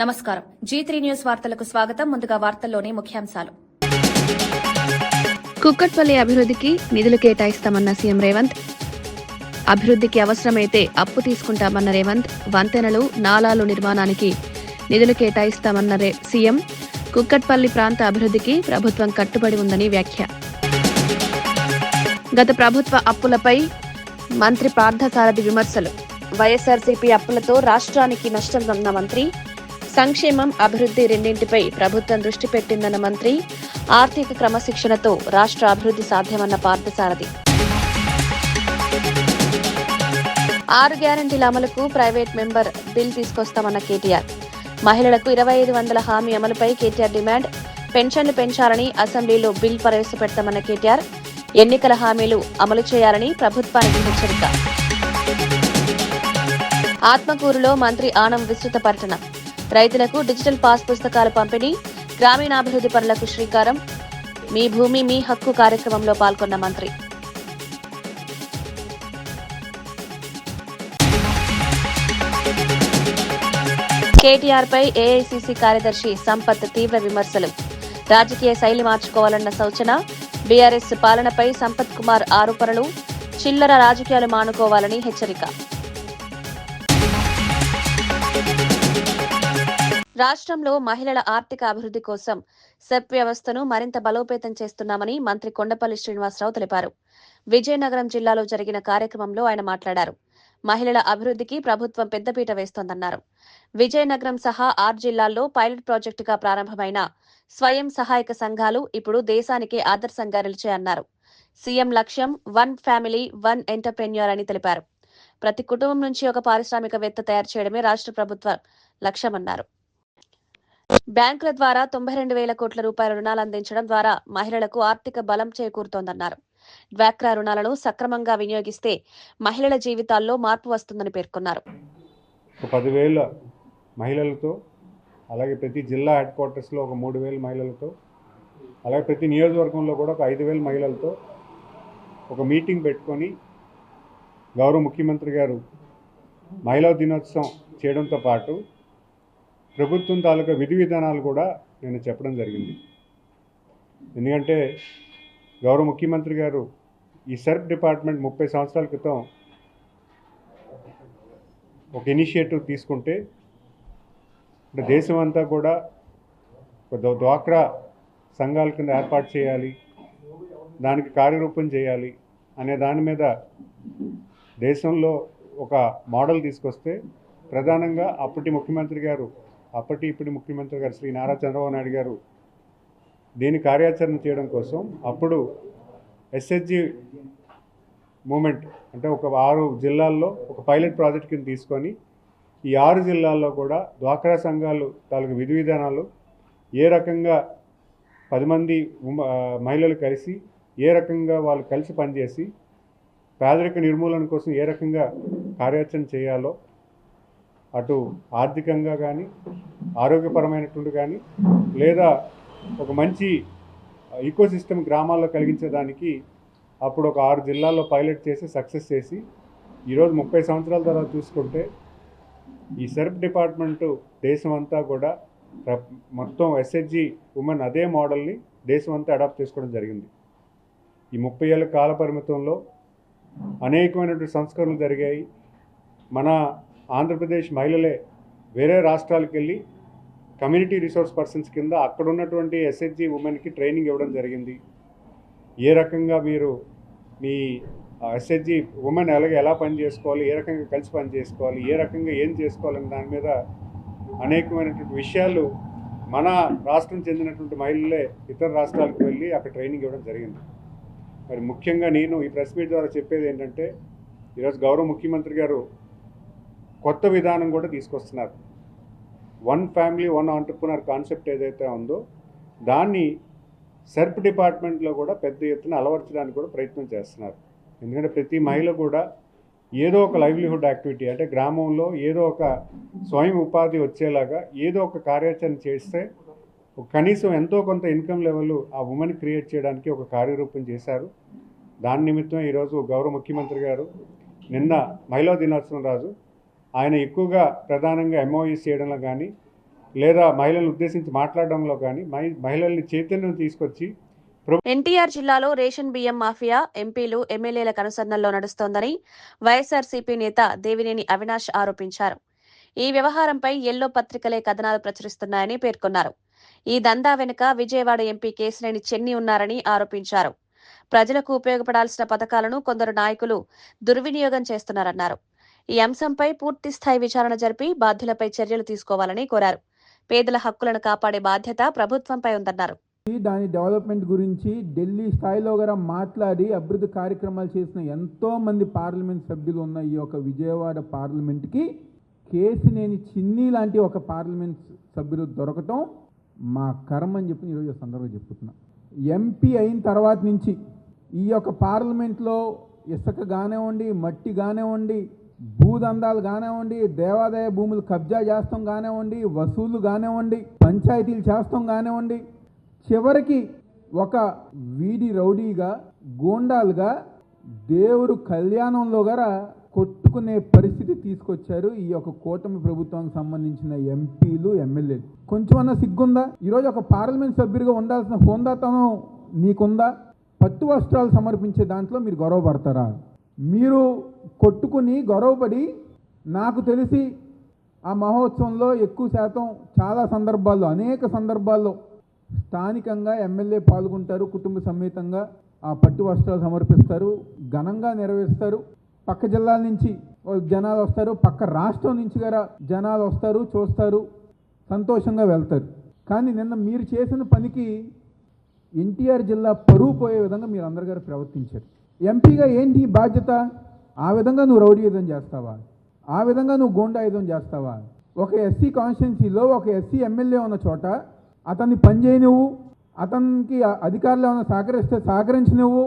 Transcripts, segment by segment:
నమస్కారం. G3 news వార్తలకు స్వాగతం. ముందుగా వార్తల్లోని ముఖ్యాంశాలు. కుక్కట్పల్లి అభివృద్ధికి నిధులు కేటాయిస్తామన్న సీఎం రేవంత్. అభివృద్ధికి అవసరమైతే అప్పు తీసుకుంటామన్న రేవంత్. వంతెనలు, నాలాలు నిర్మాణానికి నిధులు కేటాయిస్తామన్న సీఎం. కుక్కట్పల్లి ప్రాంత అభివృద్ధికి ప్రభుత్వం కట్టుబడి ఉందని వ్యాఖ్య. గత ప్రభుత్వ అప్పులపై మంత్రి పార్థసారథి విమర్శలు. వైఎస్ఆర్సీపీ అప్పులతో రాష్ట్రానికి నష్టం ఉన్న మంత్రి. సంక్షేమం, అభివృద్ధి రెండింటిపై ప్రభుత్వం దృష్టి పెట్టిందన్న మంత్రి. ఆర్థిక క్రమశిక్షణతో రాష్ట్ర అభివృద్ధి సాధ్యమన్న పార్థసారథి. 6 గ్యారంటీల అమలుకు ప్రైవేట్ మెంబర్ బిల్ తీసుకొస్తామన్న కేటీఆర్. మహిళలకు 2500 హామీ అమలుపై కేటీఆర్ డిమాండ్. పెన్షన్లు పెంచాలని అసెంబ్లీలో బిల్ ప్రవేశపెడతామన్న కేటీఆర్. ఎన్నికల హామీలు అమలు చేయాలని ప్రభుత్వానికి హెచ్చరిక. ఆత్మకూరులో మంత్రి ఆనం విస్తృత పర్యటన. రైతులకు డిజిటల్ పాస్ పుస్తకాల పంపిణీ. గ్రామీణాభివృద్ధి పనులకు శ్రీకారం. మీ భూమి మీ హక్కు కార్యక్రమంలో పాల్గొన్న మంత్రి. కేటీఆర్ పై ఏఐసీసీ కార్యదర్శి సంపత్ తీవ్ర విమర్శలు. రాజకీయ శైలి మార్చుకోవాలన్న సూచన. బీఆర్ఎస్ పాలనపై సంపత్ కుమార్ ఆరోపణలు. చిల్లర రాజకీయాలు మానుకోవాలని హెచ్చరిక. రాష్ట్రంలో మహిళల ఆర్థిక అభివృద్ధి కోసం సెప్ వ్యవస్థను మరింత బలోపేతం చేస్తున్నామని మంత్రి కొండపల్లి శ్రీనివాసరావు తెలిపారు. విజయనగరం జిల్లాలో జరిగిన కార్యక్రమంలో ఆయన మాట్లాడారు. మహిళల అభివృద్ధికి ప్రభుత్వం పెద్దపీట వేస్తోందన్నారు. విజయనగరం సహా 6 జిల్లాల్లో పైలట్ ప్రాజెక్టుగా ప్రారంభమైన స్వయం సహాయక సంఘాలు ఇప్పుడు దేశానికి ఆదర్శంగా నిలిచాయన్నారు. సీఎం లక్ష్యం 1 ఫ్యామిలీ 1 ఎంటర్ప్రెన్యూర్ అని తెలిపారు. ప్రతి కుటుంబం నుంచి ఒక పారిశ్రామికవేత్త తయారు చేయడమే రాష్ట్ర ప్రభుత్వ లక్ష్యమన్నారు. బ్యాంకుల ద్వారా 92,000 కోట్ల రూపాయల రుణాలు అందించడం ద్వారా మహిళలకు ఆర్థిక బలం చేకూరుతోందన్నారు. డ్వాక్రా రుణాలను సక్రమంగా వినియోగిస్తే మహిళల జీవితాల్లో మార్పు వస్తుందని పేర్కొన్నారు. 10,000 మహిళలతో, అలాగే ప్రతి జిల్లా హెడ్ క్వార్టర్స్లో ఒక 3,000 మహిళలతో, అలాగే ప్రతి నియోజకవర్గంలో కూడా ఒక 5,000 మహిళలతో ఒక మీటింగ్ పెట్టుకొని గౌరవ ముఖ్యమంత్రి గారు మహిళా దినోత్సవం చేయడంతో పాటు ప్రభుత్వం తాలూకా విధి విధానాలు కూడా నేను చెప్పడం జరిగింది. ఎందుకంటే గౌరవ ముఖ్యమంత్రి గారు ఈ సెర్ప్ డిపార్ట్మెంట్ 30 సంవత్సరాల క్రితం ఒక ఇనిషియేటివ్ తీసుకుంటే దేశం అంతా కూడా డ్వాక్రా సంఘాల కింద ఏర్పాటు చేయాలి, దానికి కార్యరూపం చేయాలి అనే దాని మీద దేశంలో ఒక మోడల్ తీసుకొస్తే ప్రధానంగా ఇప్పటి ముఖ్యమంత్రి గారు శ్రీ నారా చంద్రబాబు నాయుడు గారు దీని కార్యాచరణ చేయడం కోసం అప్పుడు ఎస్హెచ్జి మూమెంట్ అంటే ఒక 6 జిల్లాల్లో ఒక పైలట్ ప్రాజెక్ట్ కింద తీసుకొని ఈ 6 జిల్లాల్లో కూడా డ్వాక్రా సంఘాలు తాలూకు విధి విధానాలు ఏ రకంగా 10 మంది మహిళలు కలిసి ఏ రకంగా వాళ్ళు కలిసి పనిచేసి పేదరిక నిర్మూలన కోసం ఏ రకంగా కార్యాచరణ చేయాలో అటు ఆర్థికంగా కానీ ఆరోగ్యపరమైనటువంటి కానీ లేదా ఒక మంచి ఈకోసిస్టమ్ గ్రామాల్లో కలిగించేదానికి అప్పుడు ఒక 6 జిల్లాల్లో పైలట్ చేసి సక్సెస్ చేసి ఈరోజు 30 సంవత్సరాల తర్వాత చూసుకుంటే ఈ సెర్ప్ డిపార్ట్మెంటు దేశం అంతా కూడా మొత్తం ఎస్హెచ్జి ఉమెన్ అదే మోడల్ని దేశం అంతా అడాప్ట్ చేసుకోవడం జరిగింది. ఈ 30 ఏళ్ళ కాల పరిమితంలో అనేకమైనటువంటి సంస్కరణలు జరిగాయి. మన ఆంధ్రప్రదేశ్ మహిళలే వేరే రాష్ట్రాలకు వెళ్ళి కమ్యూనిటీ రిసోర్స్ పర్సన్స్ కింద అక్కడ ఉన్నటువంటి ఎస్హెచ్జి ఉమెన్కి ట్రైనింగ్ ఇవ్వడం జరిగింది. ఏ రకంగా మీరు మీ ఎస్హెచ్జి ఉమెన్ ఎలా పని చేసుకోవాలి, ఏ రకంగా కలిసి పని చేసుకోవాలి, ఏ రకంగా ఏం చేసుకోవాలనే దాని మీద అనేకమైనటువంటి విషయాలు మన రాష్ట్రం చెందినటువంటి మహిళలే ఇతర రాష్ట్రాలకు వెళ్ళి అక్కడ ట్రైనింగ్ ఇవ్వడం జరిగింది. మరి ముఖ్యంగా నేను ఈ ప్రెస్ మీట్ ద్వారా చెప్పేది ఏంటంటే ఈరోజు గౌరవ ముఖ్యమంత్రి గారు కొత్త విధానం కూడా తీసుకొస్తున్నారు. 1 ఫ్యామిలీ 1 ఎంటర్ప్రెన్యూర్ కాన్సెప్ట్ ఏదైతే ఉందో దాన్ని సెర్ప్ డిపార్ట్మెంట్లో కూడా పెద్ద ఎత్తున అలవర్చడానికి కూడా ప్రయత్నం చేస్తున్నారు. ఎందుకంటే ప్రతి మహిళ కూడా ఏదో ఒక లైవ్లీహుడ్ యాక్టివిటీ అంటే గ్రామంలో ఏదో ఒక స్వయం ఉపాధి వచ్చేలాగా ఏదో ఒక కార్యాచరణ చేస్తే కనీసం ఎంతో కొంత ఇన్కమ్ లెవెల్ ఆ ఉమెన్ క్రియేట్ చేయడానికి ఒక కార్యరూపం చేశారు. దాని నిమిత్తం ఈరోజు గౌరవ ముఖ్యమంత్రి గారు నిన్న మహిళా దినోత్సవం రోజు ఆయన ఎక్కువగా ప్రధానంగా ఎంఓఈస్ చేయడంలో కానీ లేదా మహిళలను ఉద్దేశించి మాట్లాడడంలో కానీ మహిళల్ని చైతన్యం తీసుకొచ్చి ఎన్టీఆర్ జిల్లాలో రేషన్ బియ్యం మాఫియా ఎంపీలు ఎమ్మెల్యేల కనుసన్నల్లో నడుస్తోందని వైఎస్ఆర్సీపీ నేత దేవినేని అవినాష్ ఆరోపించారు. ఈ వ్యవహారంపై ఎల్లో పత్రికలే కథనాలు ప్రచురిస్తున్నాయని పేర్కొన్నారు. ఈ దందా వెనుక విజయవాడ ఎంపీ కేశినేని చెన్ని ఉన్నారని ఆరోపించారు. ప్రజలకు ఉపయోగపడాల్సిన పథకాలను కొందరు నాయకులు దుర్వినియోగం చేస్తున్నారన్నారు. ఈ అంశంపై పూర్తిస్థాయి విచారణ జరిపి బాధ్యులపై చర్యలు తీసుకోవాలని కోరారు. పేదల హక్కులను కాపాడే బాధ్యత ప్రభుత్వంపై ఉందన్నారు. దాని డెవలప్మెంట్ గురించి ఢిల్లీ స్థాయిలో కూడా మాట్లాడి అభివృద్ధి కార్యక్రమాలు చేసిన ఎంతో మంది పార్లమెంట్ సభ్యులు ఉన్న ఈ యొక్క విజయవాడ పార్లమెంట్కి కేశినేని చిన్ని లాంటి ఒక పార్లమెంట్ సభ్యులు దొరకటం మా కర్మ అని చెప్పి ఈరోజు సందర్భంగా చెప్పుతున్నా. ఎంపీ అయిన తర్వాత నుంచి ఈ యొక్క పార్లమెంట్లో ఇసుక కానివ్వండి, మట్టి కానివ్వండి, భూదందాలు కానివ్వండి, దేవాదాయ భూములు కబ్జా చేస్తాం కానివ్వండి, వసూలు కానివ్వండి, పంచాయతీలు చేస్తాం కానివ్వండి, చివరికి ఒక వీడి రౌడీగా గూండాలుగా దేవుడు కళ్యాణంలో గల కొట్టుకునే పరిస్థితి తీసుకొచ్చారు ఈ యొక్క కూటమి ప్రభుత్వానికి సంబంధించిన ఎంపీలు, ఎమ్మెల్యేలు. కొంచెమన్నా సిగ్గుందా? ఈరోజు ఒక పార్లమెంట్ సభ్యుడిగా ఉండాల్సిన హోందాతనం నీకుందా? పట్టు వస్త్రాలు సమర్పించే దాంట్లో మీరు గొడవపడతారా? మీరు కొట్టుకుని గొడవపడి, నాకు తెలిసి ఆ మహోత్సవంలో ఎక్కువ శాతం చాలా సందర్భాల్లో, అనేక సందర్భాల్లో స్థానికంగా ఎమ్మెల్యే పాల్గొంటారు, కుటుంబ సమేతంగా ఆ పట్టు వస్త్రాలు సమర్పిస్తారు, ఘనంగా నెరవేరుస్తారు. పక్క జిల్లాల నుంచి జనాలు వస్తారు, పక్క రాష్ట్రం నుంచి కూడా జనాలు వస్తారు, చూస్తారు, సంతోషంగా వెళ్తారు. కానీ నిన్న మీరు చేసిన పనికి ఎన్టీఆర్ జిల్లా పరువు పోయే విధంగా మీరు అందరి గారు ప్రవర్తించారు. ఎంపీగా ఏంటి బాధ్యత? ఆ విధంగా నువ్వు రౌడీయుధం చేస్తావా? ఆ విధంగా నువ్వు గూండాయుధం చేస్తావా? ఒక ఎస్సీ కాన్స్టిట్యున్సీలో ఒక ఎస్సీ ఎమ్మెల్యే ఉన్న చోట అతన్ని పనిచేయనివ్వు, అతనికి అధికారులు ఏమైనా సహకరిస్తే సహకరించనివ్వు,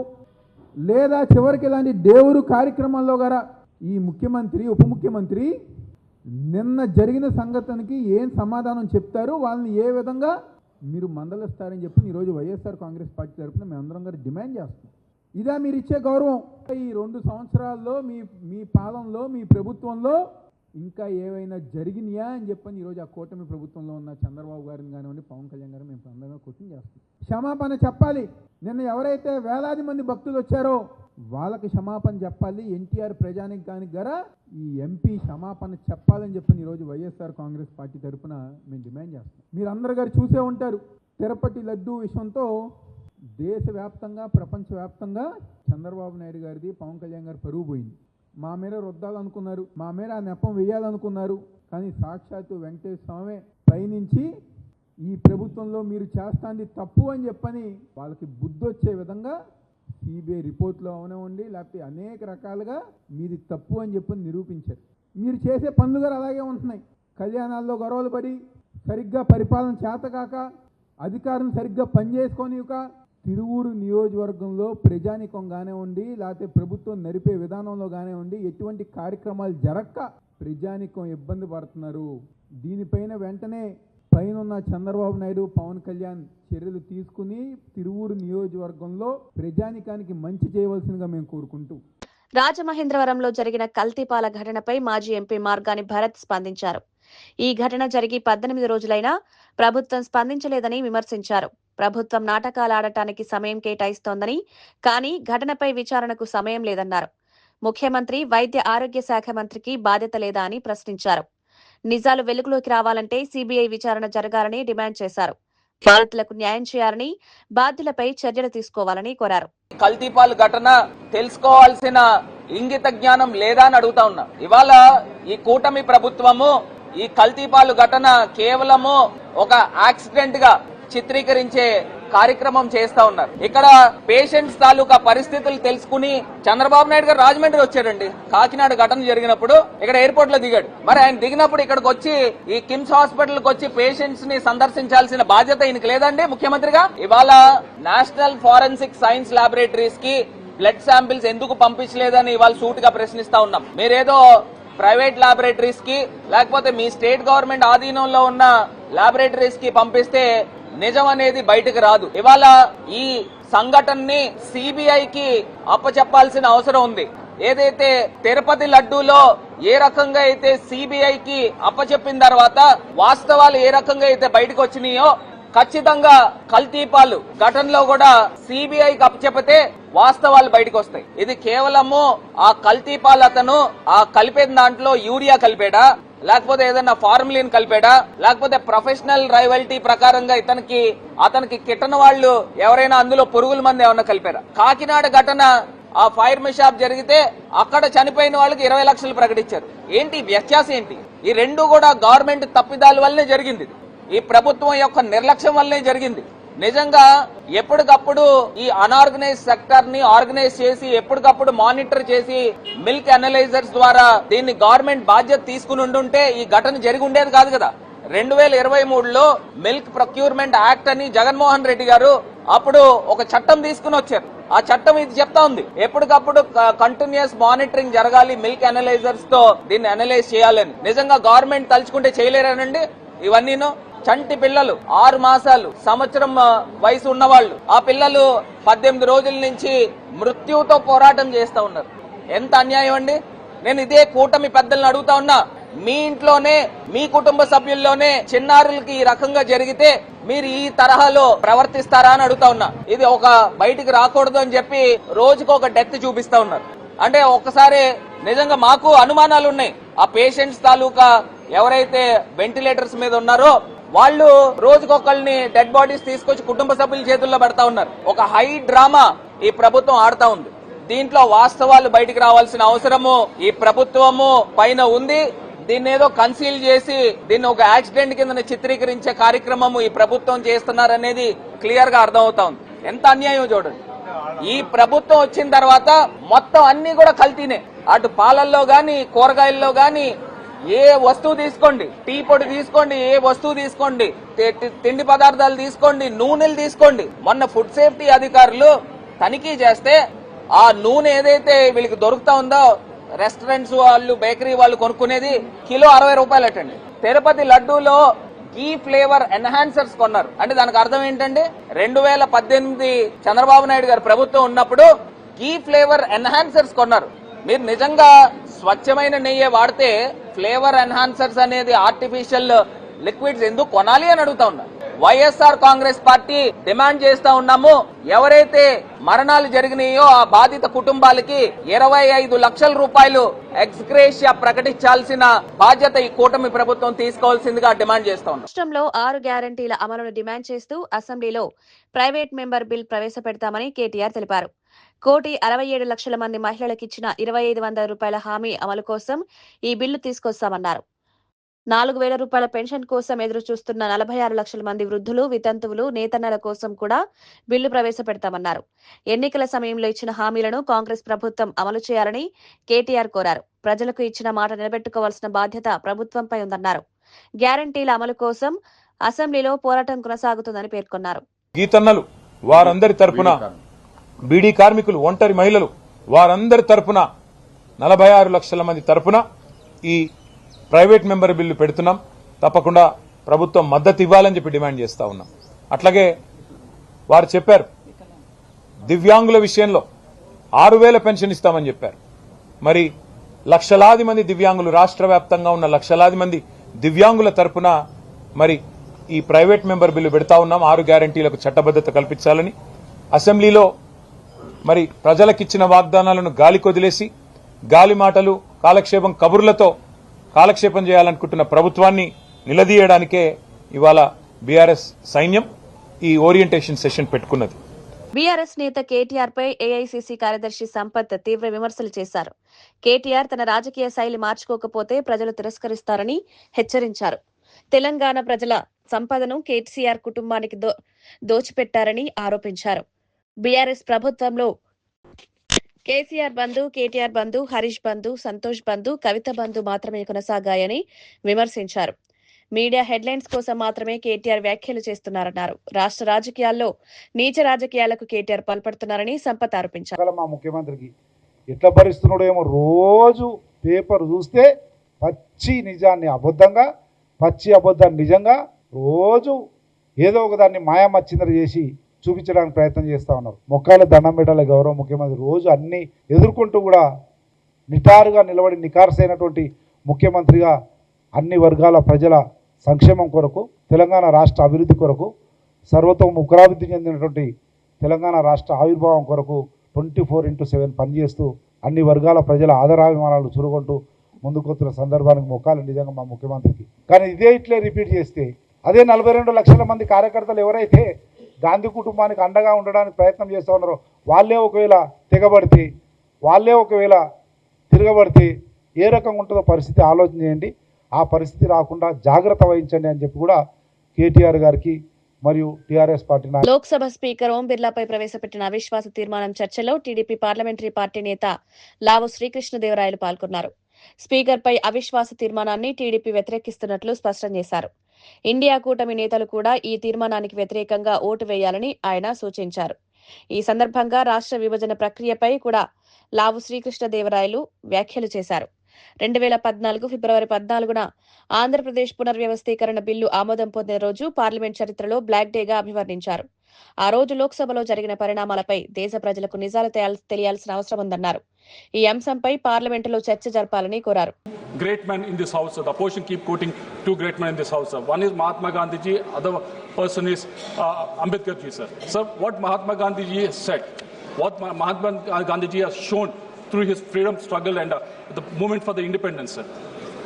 లేదా చివరికి ఇలాంటి దేవుడు కార్యక్రమాల్లో గారా ఈ ముఖ్యమంత్రి, ఉప ముఖ్యమంత్రి నిన్న జరిగిన సంఘటనకి ఏం సమాధానం చెప్తారు, వాళ్ళని ఏ విధంగా మీరు మందలిస్తారని చెప్పి ఈరోజు వైఎస్ఆర్ కాంగ్రెస్ పార్టీ తరఫున మేమందరం గారు డిమాండ్ చేస్తున్నాం. ఇదా మీరు ఇచ్చే గౌరవం? ఈ 2 సంవత్సరాల్లో మీ పాలనలో, మీ ప్రభుత్వంలో ఇంకా ఏవైనా జరిగినాయా అని చెప్పని ఈరోజు ఆ కూటమి ప్రభుత్వంలో ఉన్న చంద్రబాబు గారిని కానివ్వండి, పవన్ కళ్యాణ్ గారు మేము అందరం క్వశ్చన్ చేస్తాం. క్షమాపణ చెప్పాలి. నిన్న ఎవరైతే వేలాది మంది భక్తులు వచ్చారో వాళ్ళకి క్షమాపణ చెప్పాలి. ఎన్టీఆర్ ప్రజానికానికి గారా ఈ ఎంపీ క్షమాపణ చెప్పాలని చెప్పని ఈరోజు వైఎస్ఆర్ కాంగ్రెస్ పార్టీ తరఫున మేము డిమాండ్ చేస్తాం. మీరు అందరు గారు చూసే ఉంటారు, తిరుపతి లడ్డూ విషయంతో దేశవ్యాప్తంగా, ప్రపంచవ్యాప్తంగా చంద్రబాబు నాయుడు గారిది, పవన్ కళ్యాణ్ గారి పరువు పోయింది. మా మీద రుద్దాలనుకున్నారు, మా మీద ఆ నెపం వేయాలనుకున్నారు. కానీ సాక్షాత్తు వెంకటేశ్వర స్వామి పైనుంచి ఈ ప్రభుత్వంలో మీరు చేస్తాంది తప్పు అని చెప్పని వాళ్ళకి బుద్ధి వచ్చే విధంగా సిబిఐ రిపోర్ట్లో అవనివ్వండి, లేకపోతే అనేక రకాలుగా మీది తప్పు అని చెప్పని నిరూపించారు. మీరు చేసే పనులు కూడా అలాగే ఉంటున్నాయి. కళ్యాణాల్లో గొడవలు పడి, సరిగ్గా పరిపాలన చేతకాక, అధికారులు సరిగ్గా పనిచేసుకోనిక, తిరువూరు నియోజకవర్గంలో ప్రజానికం కానివ్వండి, లేకపోతే ప్రభుత్వం నడిపే విధానంలో కానివ్వండి, ఎటువంటి కార్యక్రమాలు జరగక ప్రజానికం ఇబ్బంది పడుతున్నారు. దీనిపైన వెంటనే పైన చంద్రబాబు నాయుడు, పవన్ కళ్యాణ్ చర్యలు తీసుకుని తిరువూరు నియోజకవర్గంలో ప్రజానికానికి మంచి చేయవలసిందిగా మేము కోరుకుంటూ. రాజమహేంద్రవరంలో జరిగిన కల్తీపాల ఘటనపై మాజీ ఎంపీ మార్గాని భరత్ స్పందించారు. ఈ ఘటన జరిగి 18 రోజులైనా ప్రభుత్వం స్పందించలేదని విమర్శించారు. ప్రభుత్వం నాటకాలు ఆడటానికి సమయం కేటాయిస్తోందని, కానీ ఘటనపై విచారణకు సమయం లేదన్నారు. ముఖ్యమంత్రి, వైద్య ఆరోగ్య శాఖ మంత్రికి బాధ్యత లేదా అని ప్రశ్నించారు. నిజాలు వెలుగులోకి రావాలంటే సిబిఐ విచారణ జరగాలని డిమాండ్ చేశారు. బాధితులకు న్యాయం చేయాలని, బాధ్యులపై చర్యలు తీసుకోవాలని కోరారు. కల్తీపాలు ఘటన తెలుసుకోవాల్సిన ఇంగిత జ్ఞానం లేదా అని అడుగుతా ఉన్నా. ఇవాళ ఈ కూటమి ప్రభుత్వము ఈ కల్తీపాలు ఘటన కేవలము ఒక యాక్సిడెంట్ గా చిత్రీకరించే కార్యక్రమం చేస్తా ఉన్నారు. ఇక్కడ పేషెంట్స్ తాలూకా పరిస్థితులు తెలుసుకుని చంద్రబాబు నాయుడు గారు రాజమండ్రి వచ్చాడండి. కాకినాడ ఘటన జరిగినప్పుడు ఇక్కడ ఎయిర్పోర్ట్ లో దిగాడు. మరి ఆయన దిగినప్పుడు ఇక్కడికి వచ్చి ఈ కిమ్స్ హాస్పిటల్ కి వచ్చి పేషెంట్స్ ని సందర్శించాల్సిన బాధ్యత ఈయనకి లేదండి ముఖ్యమంత్రిగా? ఇవాళ నేషనల్ ఫోరెన్సిక్ సైన్స్ ల్యాబొరేటరీస్ కి బ్లడ్ శాంపిల్స్ ఎందుకు పంపించలేదని ఇవాళ సూటిగా ప్రశ్నిస్తా ఉన్నాం. మీరేదో ప్రైవేట్ ల్యాబొరేటరీస్ కి, లేకపోతే మీ స్టేట్ గవర్నమెంట్ ఆధీనంలో ఉన్న ల్యాబొరేటరీస్ కి పంపిస్తే నిజం అనేది బయటకు రాదు. ఇవాళ ఈ సంఘటనని సిబిఐకి అప్పచెప్పాల్సిన అవసరం ఉంది. ఏదైతే తిరుపతి లడ్డూలో ఏ రకంగా అయితే సిబిఐకి అప్పచెప్పిన తర్వాత వాస్తవాలు ఏ రకంగా అయితే బయటకు వచ్చినాయో ఖచ్చితంగా కల్తీపాలు ఘటనలో కూడా సిబిఐకి అప్పచెప్పితే వాస్తవాలు బయటకు వస్తాయి. ఇది కేవలము ఆ కల్తీపాలు అతను ఆ కలిపేన దాంట్లో యూరియా కలిపాడా, లేకపోతే ఏదైనా ఫార్ములిన్ కలిపాడా, లేకపోతే ప్రొఫెషనల్ రైవల్టీ ప్రకారంగా అతనికి కిట్టన వాళ్ళు ఎవరైనా అందులో పురుగుల మంది ఏమన్నా కలిపారా? కాకినాడ ఘటన ఆ ఫైర్ షాప్ జరిగితే అక్కడ చనిపోయిన వాళ్ళకి 20 లక్షలు ప్రకటించారు. ఏంటి వ్యత్యాసం ఏంటి? ఈ రెండు కూడా గవర్నమెంట్ తప్పిదాల వల్లనే జరిగింది. ఈ ప్రభుత్వం యొక్క నిర్లక్ష్యం వల్లనే జరిగింది. నిజంగా ఎప్పటికప్పుడు ఈ అన్ఆర్గనైజ్ సెక్టర్ ని ఆర్గనైజ్ చేసి ఎప్పటికప్పుడు మానిటర్ చేసి మిల్క్ అనలైజర్స్ ద్వారా దీన్ని గవర్నమెంట్ బాధ్యత తీసుకుని ఉండుంటే ఈ ఘటన జరిగి ఉండేది కాదు కదా. 2023లో మిల్క్ ప్రొక్యూర్మెంట్ యాక్ట్ అని జగన్మోహన్ రెడ్డి గారు అప్పుడు ఒక చట్టం తీసుకుని వచ్చారు. ఆ చట్టం ఇది చెప్తా ఉంది, ఎప్పటికప్పుడు కంటిన్యూస్ మానిటరింగ్ జరగాలి, మిల్క్ అనలైజర్స్ తో దీన్ని అనలైజ్ చేయాలని. నిజంగా గవర్నమెంట్ తలుచుకుంటే చేయలేరనండి ఇవన్నీను. చంటి పిల్లలు 6 మాసాలు సంవత్సరం వయసు ఉన్నవాళ్ళు, ఆ పిల్లలు 18 రోజుల నుంచి మృత్యువుతో పోరాటం చేస్తా ఉన్నారు. ఎంత అన్యాయం అండి. నేను ఇదే కూటమి పెద్దలను అడుగుతా ఉన్నా, మీ ఇంట్లోనే మీ కుటుంబ సభ్యుల్లోనే చిన్నారులకి ఈ రకంగా జరిగితే మీరు ఈ తరహాలో ప్రవర్తిస్తారా అని అడుగుతా ఉన్నా. ఇది ఒక బయటికి రాకూడదు అని చెప్పి రోజుకు ఒక డెత్ చూపిస్తా ఉన్నారు. అంటే ఒక్కసారి నిజంగా మాకు అనుమానాలు ఉన్నాయి. ఆ పేషెంట్స్ తాలూకా ఎవరైతే వెంటిలేటర్స్ మీద ఉన్నారో వాళ్ళు రోజుకొకళ్ళని డెడ్ బాడీస్ తీసుకొచ్చి కుటుంబ సభ్యుల చేతుల్లో పెడతా ఉన్నారు. ఒక హై డ్రామా ఈ ప్రభుత్వం ఆడుతా ఉంది. దీంట్లో వాస్తవాలు బయటికి రావాల్సిన అవసరము ఈ ప్రభుత్వము పైన ఉంది. దీన్ని ఏదో కన్సీల్ చేసి దీన్ని ఒక యాక్సిడెంట్ కింద చిత్రీకరించే కార్యక్రమము ఈ ప్రభుత్వం చేస్తున్నారనేది క్లియర్ గా అర్థమవుతా ఉంది. ఎంత అన్యాయం చూడండి. ఈ ప్రభుత్వం వచ్చిన తర్వాత మొత్తం అన్ని కూడా కల్తీనే. అటు పాలల్లో గాని, కూరగాయల్లో గాని, ఏ వస్తువు తీసుకోండి, టీ పొడి తీసుకోండి, ఏ వస్తువు తీసుకోండి, తిండి పదార్థాలు తీసుకోండి, నూనెలు తీసుకోండి. మొన్న ఫుడ్ సేఫ్టీ అధికారులు తనిఖీ చేస్తే ఆ నూనె ఏదైతే వీళ్ళకి దొరుకుతా ఉందో రెస్టారెంట్స్ వాళ్ళు, బేకరీ వాళ్ళు కొనుక్కునేది కిలో 60 రూపాయలు అటండి. తిరుపతి లడ్డూలో గీ ఫ్లేవర్ ఎన్హాన్సర్స్ కొన్నారు. అంటే దానికి అర్థం ఏంటంటే 2018 చంద్రబాబు నాయుడు గారు ప్రభుత్వం ఉన్నప్పుడు గీ ఫ్లేవర్ ఎన్హాన్సర్స్ కొన్నారు. మీరు నిజంగా స్వచ్ఛమైన నెయ్యి వాడితే ఫ్లేవర్ ఎన్హాన్సర్స్ అనేది ఆర్టిఫిషియల్ లిక్విడ్స్ ఎందుకు కొనాలి అని అడుగుతా ఉన్నా. వైఎస్ఆర్ కాంగ్రెస్ పార్టీ డిమాండ్ చేస్తా ఉన్నాము, ఎవరైతే మరణాలు జరిగినాయో ఆ బాధిత కుటుంబాలకి 25 లక్షల రూపాయలు ఎక్స్గ్రేషియా ప్రకటించాల్సిన బాధ్యత ఈ కూటమి ప్రభుత్వం తీసుకోవాల్సిందిగా డిమాండ్ చేస్తా ఉన్నాం. రాష్ట్రంలో 6 గ్యారంటీల అమలును డిమాండ్ చేస్తూ అసెంబ్లీలో ప్రైవేట్ మెంబర్ బిల్ ప్రవేశపెడతామని కేటీఆర్ తెలిపారు. 1,67,00,000 మంది మహిళలకిచ్చిన 2,500 రూపాయల హామీ అమలు కోసం ఈ బిల్లు తీసుకొస్తామన్నారు. 4,000 రూపాయల పెన్షన్ కోసం ఎదురు చూస్తున్న 46 లక్షల మంది వృద్ధులు, వితంతువులు, నేతన్నల కోసం కూడా బిల్లు ప్రవేశపెడతామన్నారు. ఎన్నికల సమయంలో ఇచ్చిన హామీలను కాంగ్రెస్ ప్రభుత్వం అమలు చేయాలని కేటీఆర్ కోరారు. ప్రజలకు ఇచ్చిన మాట నిలబెట్టుకోవాల్సిన బాధ్యత ప్రభుత్వంపై ఉందన్నారు. గ్యారంటీల అమలు కోసం అసెంబ్లీలో పోరాటం కొనసాగుతుందని పేర్కొన్నారు. గీతన్నలు వారందరి తరపున, బీడీ కార్మికులు, ఒంటరి మహిళలు వారందరి తరపున 46 లక్షల మంది తరపున ఈ ప్రైవేట్ మెంబర్ బిల్లు పెడుతున్నాం. తప్పకుండా ప్రభుత్వం మద్దతు ఇవ్వాలని చెప్పి డిమాండ్ చేస్తా ఉన్నాం. అట్లాగే వారు చెప్పారు దివ్యాంగుల విషయంలో 6,000 పెన్షన్ ఇస్తామని చెప్పారు. మరి లక్షలాది మంది దివ్యాంగులు, రాష్ట్ర వ్యాప్తంగా ఉన్న లక్షలాది మంది దివ్యాంగుల తరపున మరి ఈ ప్రైవేట్ మెంబర్ బిల్లు పెడతా ఉన్నాం. 6 గ్యారంటీలకు చట్టబద్దత కల్పించాలని. అసెంబ్లీలో మరి ప్రజలకిచ్చిన వాగ్దానాలను గాలికి వదిలేసి గాలి మాటలు, కాలక్షేపం కబుర్లతో కాలక్షేపం చేయాలనుకుంటున్న ప్రభుత్వాన్ని నిలదీయడానికే ఇవాళ బీఆర్ఎస్ సైన్యం ఈ ఓరియంటేషన్ సెషన్ పెట్టుకున్నది. బీఆర్ఎస్ నేత కేటీఆర్ పై ఏఐసీసీ కార్యదర్శి సంపత్ తీవ్ర విమర్శలు చేశారు. కేటీఆర్ తన రాజకీయ శైలి మార్చుకోకపోతే ప్రజలు తిరస్కరిస్తారని హెచ్చరించారు. తెలంగాణ ప్రజల సంపదను కేసీఆర్ కుటుంబానికి దోచిపెట్టారని ఆరోపించారు. బీఆర్ఎస్ ప్రభుత్వంలో కేసీఆర్ బంధు, కేటీఆర్ బంధు, హరీష్ బంధు, సంతోష్ బంధు, కవిత బంధు మాత్రమే కొనసాగాయని విమర్శించారు. మీడియా హెడ్లైన్స్ కోసం మాత్రమే కేటీఆర్ వ్యాఖ్యలు చేస్తున్నారన్నారు. రాష్ట్ర రాజకీయాల్లో నీచ రాజకీయాలకు కేటీఆర్ పాల్పడుతున్నారని సంపత్ ఆరోపించారు. మా ముఖ్యమంత్రికి ఎట్లా భరిస్తున్నాడో ఏమో, రోజు పేపర్ చూస్తే పచ్చి నిజాన్ని అబద్ధంగా, పచ్చి అబద్ధాన్ని నిజంగా రోజు ఏదో ఒకదాన్ని మాయామచ్చిందర చేసి చూపించడానికి ప్రయత్నం చేస్తూ ఉన్నారు. మొక్కాల దండం పెట్టాలి గౌరవ ముఖ్యమంత్రి. రోజు అన్ని ఎదుర్కొంటూ కూడా నిటారుగా నిలబడి నికార్సైనటువంటి ముఖ్యమంత్రిగా అన్ని వర్గాల ప్రజల సంక్షేమం కొరకు, తెలంగాణ రాష్ట్ర అభివృద్ధి కొరకు, సర్వతోముఖాభివృద్ధి చెందినటువంటి తెలంగాణ రాష్ట్ర ఆవిర్భావం కొరకు 24/7 పనిచేస్తూ అన్ని వర్గాల ప్రజల ఆదరాభిమానాలు చురుగొంటూ ముందుకొస్తున్న సందర్భానికి మొక్కాలి నిజంగా మా ముఖ్యమంత్రికి. కానీ ఇదే ఇట్లే రిపీట్ చేస్తే అదే 42 లక్షల మంది కార్యకర్తలు ఎవరైతే గాంధీ కుటుంబానికి అండగా ఉండడానికి ప్రయత్నం చేస్తూ ఉన్నారో వాళ్ళే ఒకవేళ తెగబడితే, వాళ్ళే ఒకవేళ తిరగబడితే ఏ రకంగా ఉంటుందో పరిస్థితి ఆలోచన చేయండి. ఆ పరిస్థితి రాకుండా జాగ్రత్త వహించండి అని చెప్పి కూడా కేటీఆర్ గారికి మరియు టీఆర్ఎస్ పార్టీ లోక్సభ స్పీకర్ ఓం బిర్లాపై ప్రవేశపెట్టిన అవిశ్వాస తీర్మానం చర్చలో టీడీపీ పార్లమెంటరీ పార్టీ నేత లావు శ్రీకృష్ణదేవరాయలు పాల్గొన్నారు. స్పీకర్పై అవిశ్వాస తీర్మానాన్ని టీడీపీ వ్యతిరేకిస్తున్నట్లు స్పష్టం చేశారు. ఇండియా కూటమి నేతలు కూడా ఈ తీర్మానానికి వ్యతిరేకంగా ఓటు వేయాలని ఆయన సూచించారు. ఈ సందర్భంగా రాష్ట్ర విభజన ప్రక్రియపై కూడా లావు శ్రీకృష్ణదేవరాయలు వ్యాఖ్యలు చేశారు. 2014 ఫిబ్రవరి 14న ఆంధ్రప్రదేశ్ పునర్వ్యవస్థీకరణ బిల్లు ఆమోదం పొందిన రోజు పార్లమెంట్ చరిత్రలో బ్లాక్ డేగా అభివర్ణించారు. ఆ రోజు లోక్సభలో జరిగిన పరిణామాలపై దేశ ప్రజలకు నిజాలు తెలియాల్సిన అవసరం ఉందన్నారు. ఈ అంశంపై పార్లమెంటులో చర్చ జరపాలని కోరారు. Great men in this house, the opposition keep quoting two great men in this house. One is Mahatma Gandhi ji, other person is Ambedkar ji, sir. Sir, what Mahatma Gandhi ji has said, what Mahatma Gandhi ji has shown through his freedom struggle and the movement for the independence, sir.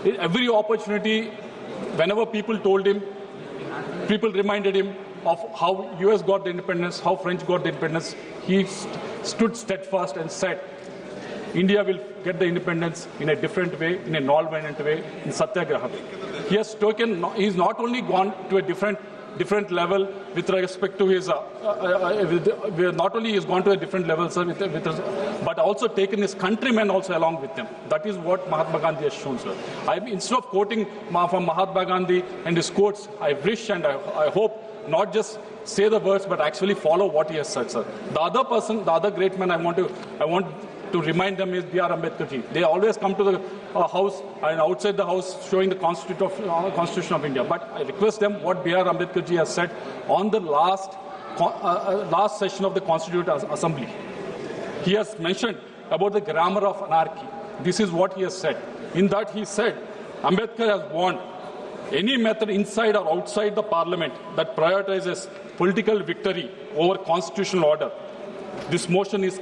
In every opportunity, whenever people told him, people reminded him of how US got the independence, how French got the independence, he stood steadfast and said, India will get the independence in a different way, in a non-violent way, in Satyagraha. He has taken, he's not only gone to a different level with respect to his, not only he's gone to a different level, sir, but also taken his countrymen also along with him. That is what Mahatma Gandhi has shown, sir. Instead of quoting from Mahatma Gandhi and his quotes, I wish and I hope not just say the words, but actually follow what he has said, sir. The other person, the other great man I want to remind them is B.R. Ambedkar ji. They always come to the house and outside the house showing the Constitution of India. But I request them what B.R. Ambedkar ji has said on the last session of the Constituent Assembly. He has mentioned about the grammar of anarchy. This is what he has said. In that he said, Ambedkar has warned any method inside or outside the parliament that prioritizes political victory over constitutional order. This motion is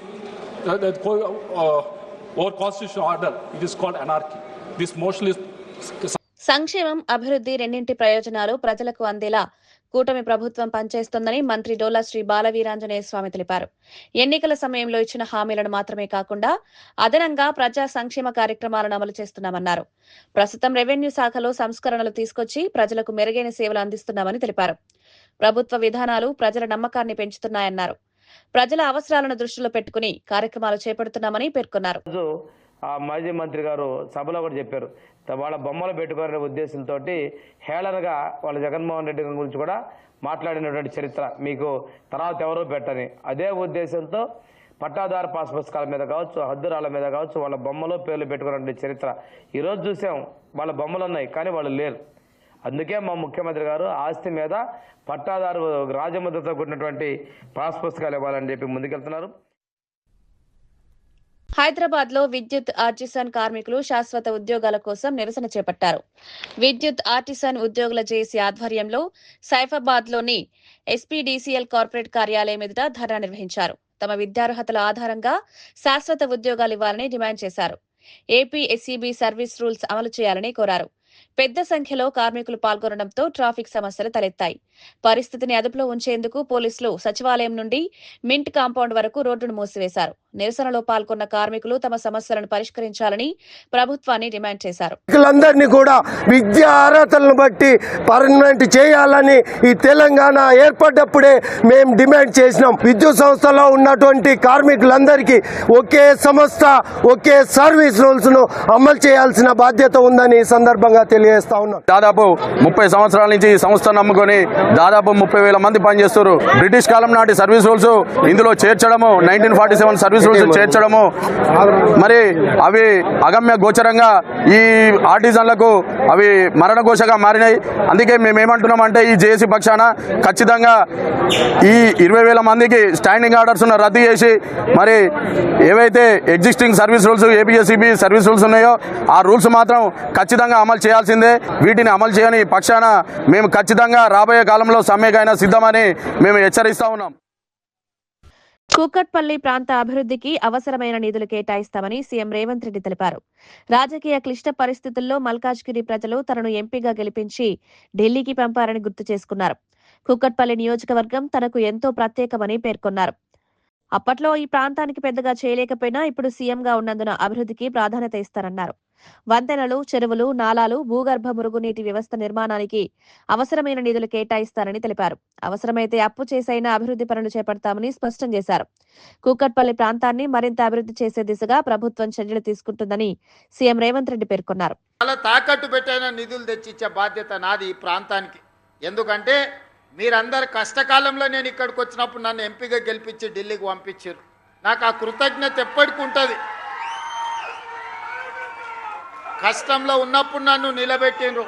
over constitutional order. It is called anarchy. This motion is. సంక్షేమం, అభివృద్ధి రెండింటి ప్రయోజనాలు ప్రజలకు అందేలా కూటమి ప్రభుత్వం పనిచేస్తోందని మంత్రి డోలా శ్రీ బాలవీరాంజనేయ స్వామి తెలిపారు. ఎన్నికల సమయంలో ఇచ్చిన హామీలను మాత్రమే కాకుండా అదనంగా ప్రజా సంక్షేమ కార్యక్రమాలను అమలు చేస్తున్నామన్నారు. ప్రస్తుతం రెవెన్యూ శాఖలో సంస్కరణలు తీసుకొచ్చి ప్రజలకు మెరుగైన సేవలు అందిస్తున్నామని తెలిపారు. ప్రభుత్వ విధానాలు ప్రజల నమ్మకాన్ని పెంచుతున్నాయన్నారు. ప్రజల అవసరాలను దృష్టిలో పెట్టుకుని కార్యక్రమాలు చేపడుతున్నామని పేర్కొన్నారు. మాజీ మంత్రి గారు సభలో కూడా చెప్పారు, వాళ్ళ బొమ్మలు పెట్టుకునే ఉద్దేశంతో హేళనగా వాళ్ళ జగన్మోహన్ రెడ్డి గురించి కూడా మాట్లాడినటువంటి చరిత్ర మీకు తర్వాత ఎవరో పెట్టని అదే ఉద్దేశంతో పట్టాదారు పాస్ పుస్తకాల మీద కావచ్చు, హద్దురాల మీద కావచ్చు, వాళ్ళ బొమ్మలు పేర్లు పెట్టుకునే చరిత్ర. ఈరోజు చూసాం, వాళ్ళ బొమ్మలు ఉన్నాయి కానీ వాళ్ళు లేరు. అందుకే మా ముఖ్యమంత్రి గారు ఆస్తి మీద పట్టాదారు రాజముద్రతో కూడినటువంటి పాస్ పుస్తకాలు ఇవ్వాలని చెప్పి ముందుకెళ్తున్నారు. హైదరాబాద్ లో విద్యుత్ ఆర్టిసన్ కార్మికులు శాశ్వత ఉద్యోగాల కోసం నిరసన చేపట్టారు. విద్యుత్ ఆర్టిసన్ ఉద్యోగుల జేఏసీ ఆధ్వర్యంలో సైఫాబాద్ లోని ఎస్పీడీసీఎల్ కార్పొరేట్ కార్యాలయం ఎదుట ధర్నా నిర్వహించారు. తమ విద్యార్హతల ఆధారంగా శాశ్వత ఉద్యోగాలు ఇవ్వాలని డిమాండ్ చేశారు. ఏపీ ఎస్ఈబీ సర్వీస్ రూల్స్ అమలు చేయాలని కోరారు. పెద్ద సంఖ్యలో కార్మికులు పాల్గొనడంతో ట్రాఫిక్ సమస్యలు తలెత్తాయి. పరిస్థితిని అదుపులో ఉంచేందుకు పోలీసులు సచివాలయం నుండి మింట్ కాంపౌండ్ వరకు రోడ్డును మూసివేశారు. నిరసనలో పాల్గొన్న కార్మికులు తమ సమస్యలను పరిష్కరించాలని ప్రభుత్వాన్ని డిమాండ్ చేశారు. అందరినీ కూడా విద్యా అర్హతలను బట్టి పర్మనెంట్ చేయాలని ఈ తెలంగాణ ఏర్పడ్డప్పుడే మేము డిమాండ్ చేసినాం. విద్యుత్ సంస్థలో ఉన్నటువంటి కార్మికులందరికీ ఒకే సంస్థ, ఒకే సర్వీస్ రూల్స్ ను అమలు చేయాల్సిన బాధ్యత ఉందని ఈ సందర్భంగా తెలియజేస్తా ఉన్నాం. దాదాపు 30 సంవత్సరాల నుంచి ఈ సంస్థను నమ్ముకొని దాదాపు 30,000 మంది పనిచేస్తారు. బ్రిటిష్ కాలం నాటి సర్వీస్ రూల్స్ ఇందులో చేర్చడము, 1947 సర్వీస్ రూల్స్ చేర్చడము, మరి అవి అగమ్య గోచరంగా ఈ ఆర్టిజన్లకు అవి మరణఘోషగా మారినాయి. అందుకే మేము ఏమంటున్నామంటే ఈ జేఏసీ పక్షాన ఖచ్చితంగా ఈ 20,000 మందికి స్టాండింగ్ ఆర్డర్స్ రద్దు చేసి మరి ఏవైతే existing service rules APSCB service rules ఉన్నాయో ఆ రూల్స్ మాత్రం ఖచ్చితంగా అమలు చేయాల్సిందే. వీటిని అమలు చేయని పక్షాన మేము ఖచ్చితంగా రాబోయే కాలంలో సమ్మెకైనా సిద్ధమని మేము హెచ్చరిస్తా ఉన్నాం. కూకట్పల్లి ప్రాంత అభివృద్ధికి అవసరమైన నిధులు కేటాయిస్తామని సీఎం రేవంత్ రెడ్డి తెలిపారు. రాజకీయ క్లిష్ట పరిస్థితుల్లో మల్కాజ్గిరి ప్రజలు తనను ఎంపీగా గెలిపించి ఢిల్లీకి పంపారని గుర్తు చేసుకున్నారు. కూకట్పల్లి నియోజకవర్గం తనకు ఎంతో ప్రత్యేకమని పేర్కొన్నారు. అప్పట్లో ఈ ప్రాంతానికి పెద్దగా చేయలేకపోయినా ఇప్పుడు సీఎంగా ఉన్నందున అభివృద్ధికి ప్రాధాన్యత ఇస్తారన్నారు. వంతెనలు, చెరువులు, నాలాలు, భూగర్భ మురుగునీటి వ్యవస్థ నిర్మాణానికి అవసరమైన నిధులు కేటాయిస్తారని తెలిపారు. అవసరమైతే అప్పు చేసైనా అభివృద్ధి పనులు చేపడతామని స్పష్టం చేశారు. కూకట్పల్లి ప్రాంతాన్ని మరింత అభివృద్ధి చేసే దిశగా ప్రభుత్వం చర్యలు తీసుకుంటుందని సీఎం రేవంత్ రెడ్డి పేర్కొన్నారు. చాలా తాకట్టు పెట్టైన నిధులు తెచ్చిచ్చే బాధ్యత నాది ఈ ప్రాంతానికి. ఎందుకంటే మీరందరు కష్టకాలంలో నేను ఇక్కడికి వచ్చినప్పుడు నన్ను ఎంపీగా గెలిపించి ఢిల్లీకి పంపించారు. నాకు ఆ కృతజ్ఞత ఎప్పటికి ఉంటుంది. కష్టంలో ఉన్నప్పుడు నన్ను నిలబెట్టిండ్రు.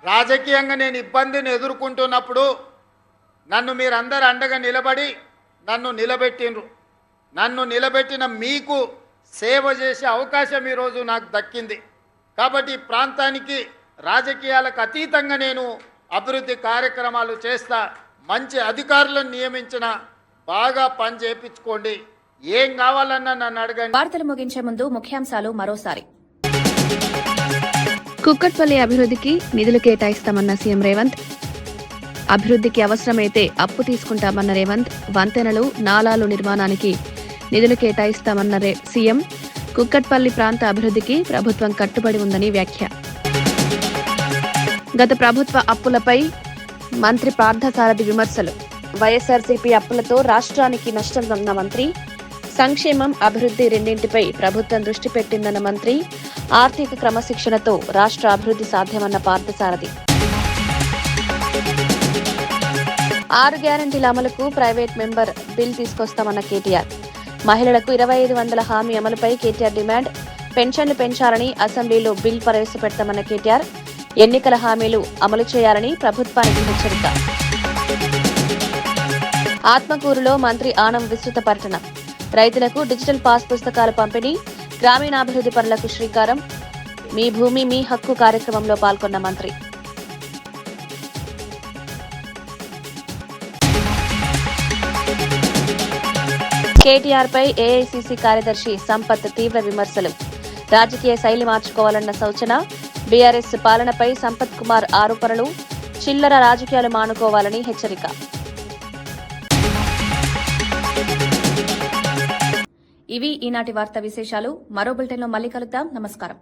రాజకీయంగా నేను ఇబ్బందిని ఎదుర్కొంటున్నప్పుడు నన్ను మీరందరూ అండగా నిలబడి నన్ను నిలబెట్టిండ్రు. నన్ను నిలబెట్టిన మీకు సేవ చేసే అవకాశం ఈరోజు నాకు దక్కింది. కాబట్టి ఈ ప్రాంతానికి రాజకీయాలకు అతీతంగా నేను అభివృద్ధి కార్యక్రమాలు చేస్తా. మంచి అధికారులను నియమించిన బాగా పని చేయించుకోండి. ఏం కావాలన్నా నన్ను అడగండి. వార్తలు ముగించే ముందు ముఖ్యాంశాలు మరోసారి. కుక్కట్పల్లి అభివృద్ధికి నిధులు కేటాయిస్తామన్న సీఎం రేవంత్. అభివృద్ధికి అవసరమైతే అప్పు తీసుకుంటామన్న రేవంత్. వంతెనలు, నాలాలు నిర్మాణానికి నిధులు కేటాయిస్తామన్న సీఎం. కుక్కట్పల్లి ప్రాంత అభివృద్ధికి ప్రభుత్వం కట్టుబడి ఉందని వ్యాఖ్య. గత ప్రభుత్వ అప్పులపై మంత్రి పార్థసారథి విమర్శలు. వైఎస్ఆర్సీపీ అప్పులతో రాష్ట్రానికి నష్టమన్న మంత్రి. సంక్షేమం, అభివృద్ధి రెండింటిపై ప్రభుత్వం దృష్టి పెట్టిందన్న మంత్రి. ఆర్థిక క్రమశిక్షణతో రాష్ట్ర అభివృద్ధి సాధ్యమన్న పార్థసారథి. 6 గ్యారంటీల అమలుకు ప్రైవేట్ మెంబర్ బిల్ తీసుకొస్తామన్న కేటీఆర్. మహిళలకు 2,500 హామీ అమలుపై కేటీఆర్ డిమాండ్. పెన్షన్లు పెంచాలని అసెంబ్లీలో బిల్ ప్రవేశపెడతామన్న కేటీఆర్. ఎన్నికల హామీలు అమలు చేయాలని ప్రభుత్వానికి హెచ్చరిక. ఆత్మకూరులో మంత్రి ఆనం విస్తృత పర్యటన. రైతులకు డిజిటల్ పాస్ పుస్తకాల పంపిణీ. గ్రామీణాభివృద్ధి పనులకు శ్రీకారం. మీ భూమి మీ హక్కు కార్యక్రమంలో పాల్గొన్న మంత్రి. కేటీఆర్ పై ఏఐసీసీ కార్యదర్శి సంపత్ తీవ్ర విమర్శలు. రాజకీయ శైలి మార్చుకోవాలన్న సూచన. బీఆర్ఎస్ పాలనపై సంపత్ కుమార్ ఆరోపణలు. చిల్లర రాజకీయాలు మానుకోవాలని హెచ్చరిక. ఇవి ఈనాటి వార్తా విశేషాలు. మరో బులెటిన్లో మళ్ళీ కలుద్దాం. నమస్కారం.